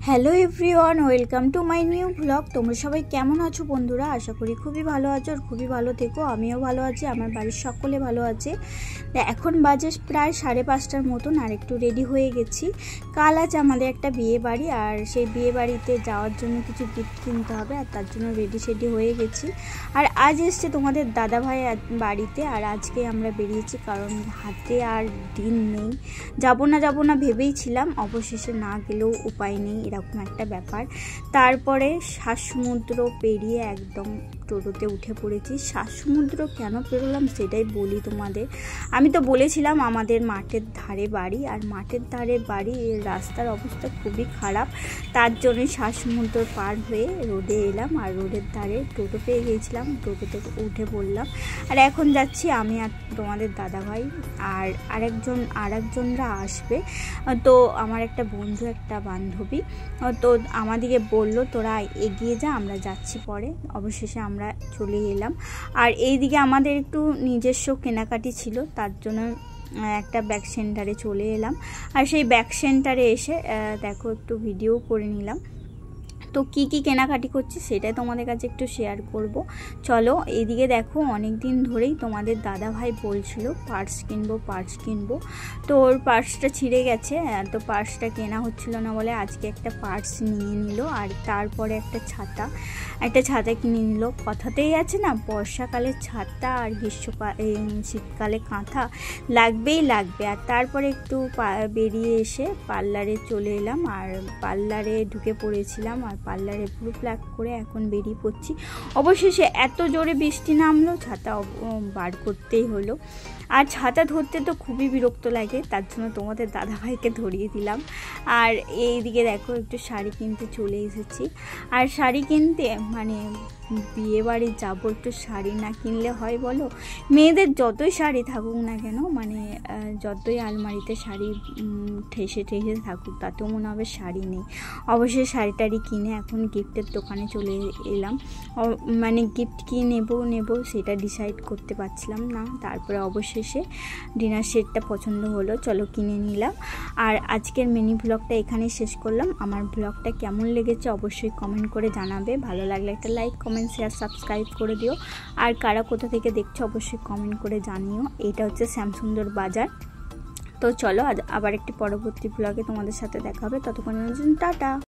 Hello everyone, welcome to my new blog. তোমরা সবাই কেমন আছো বন্ধুরা? আশা করি খুবই ভালো আছো আর খুবই ভালো থেকো। আমিও ভালো আছি, আমার বাড়ির সকলে ভালো আছে। এখন বাজে প্রায় 5:30টার মতন, আর একটু রেডি হয়ে গেছি। কাল আজ আমাদের একটা বিয়ে বাড়ি, আর সেই বিয়ে বাড়িতে যাওয়ার জন্য কিছু গিফট কিনতে হবে, আর তার জন্য রেডি হয়ে গেছি। আর আজ এসছে তোমাদের দাদাভাই বাড়িতে, আর আজকে আমরা বেরিয়েছি কারণ হাতে আর দিন নেই। যাবো না ভেবেই ছিলাম, অবশেষে না গেলেও উপায় নেই, এরকম একটা ব্যাপার। তারপরে সমুদ্র পেরিয়ে একদম টোটোতে উঠে পড়েছি। সমুদ্র কেন পেরোলাম সেটাই বলি তোমাদের। আমি তো বলেছিলাম আমাদের মাঠের ধারে বাড়ি, আর মাঠের ধারে বাড়ি, এর রাস্তার অবস্থা খুবই খারাপ। তার জন্যই সমুদ্র পার হয়ে রোডে এলাম, আর রোডের ধারে টোটো পেয়ে গিয়েছিলাম, টোটোতে উঠে পড়লাম। আর এখন যাচ্ছি আমি আর তোমাদের দাদাভাই, আর আরেকজনরা আসবে। তো আমার একটা বন্ধু, একটা বান্ধবী, তো আমাদেরকে বললো তোরা এগিয়ে যা, আমরা যাচ্ছি পরে। অবশেষে আমরা চলে এলাম। আর এইদিকে আমাদের একটু নিজস্ব কেনাকাটি ছিল, তার জন্য একটা ব্যাগ সেন্টারে চলে এলাম। আর সেই ব্যাগ সেন্টারে এসে দেখো একটু ভিডিও করে নিলাম। তো কি কেনাকাটি করছি সেটাই তোমাদের কাছে একটু শেয়ার করব। চলো, এইদিকে দেখো অনেক দিন ধরেই তোমাদের দাদা ভাই বলছিল পার্স কিনবো। তো ওর পার্সটা ছিঁড়ে গেছে, তো পার্সটা কেনা হচ্ছিল না বলে আজকে একটা পার্স নিয়ে নিল। আর তারপরে একটা ছাতা কিনে নিল। কথাতেই আছে না, বর্ষাকালে ছাতা আর শীতকালে কাঁথা লাগবে। আর তারপরে একটু বেরিয়ে এসে পার্লারে চলে এলাম, আর পার্লারে ঢুকে পড়েছিলাম, আর পার্লারে পুরো প্ল্যাক করে এখন বেরিয়ে পড়ছি। অবশেষে এত জোরে বৃষ্টি নামলো, ছাতা বার করতেই হলো। আর ছাতা ধরতে তো খুবই বিরক্ত লাগে, তার জন্য তোমাদের দাদাভাইকে ধরিয়ে দিলাম। আর এইদিকে দেখো একটু শাড়ি কিনতে চলে এসেছি। আর শাড়ি কিনতে মানে বিয়ে বাড়ি যাবো, একটু শাড়ি না কিনলে হয় বলো? মেয়েদের যতই শাড়ি থাকুক না কেন, মানে যতই আলমারিতে শাড়ি ঠেসে থাকুক, তাতেও মনে হবে শাড়ি নেই। অবশ্যই শাড়ি টাড়ি কিনে এখন গিফটের দোকানে চলে এলাম। মানে গিফট কি নেব সেটা ডিসাইড করতে পারছিলাম না। তারপরে অবশেষে ডিনার সেটটা পছন্দ হলো, চলো কিনে নিলাম। আর আজকের মিনি ব্লগটা এখানেই শেষ করলাম। আমার ব্লগটা কেমন লেগেছে অবশ্যই কমেন্ট করে জানাবে। ভালো লাগলে একটা লাইক, কমেন্ট, শেয়ার, সাবস্ক্রাইব করে দিও। আর কারা কোথা থেকে দেখছো অবশ্যই কমেন্ট করে জানিও। এটা হচ্ছে শ্যামসুন্দর বাজার। তো চলো আবার একটি পরবর্তী ব্লগে তোমাদের সাথে দেখা হবে। ততক্ষণের জন্য টাটা।